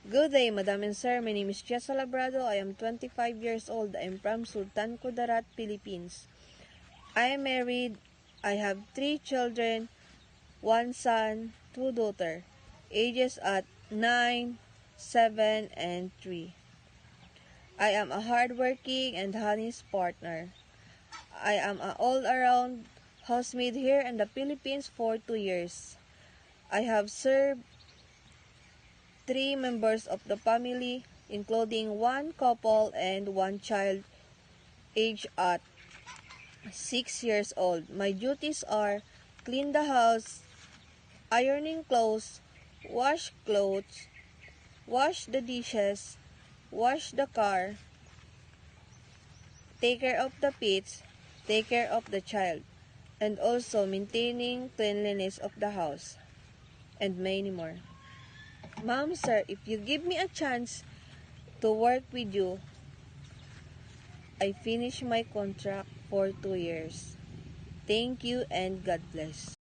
Good day, Madam and Sir. My name is Jessa Labrado. I am 25 years old. I am from Sultan Kudarat, Philippines. I am married. I have 3 children, 1 son, 2 daughters, ages at 9, 7, and 3. I am a hardworking and honest partner. I am an all-around housemaid here in the Philippines for 2 years. I have served 3 members of the family, including 1 couple and 1 child aged at 6 years old. My duties are clean the house, ironing clothes, wash clothes, wash the dishes, wash the car, take care of the pets, take care of the child, and also maintaining cleanliness of the house, and many more. Ma'am, sir, if you give me a chance to work with you, I finish my contract for 2 years. Thank you and God bless.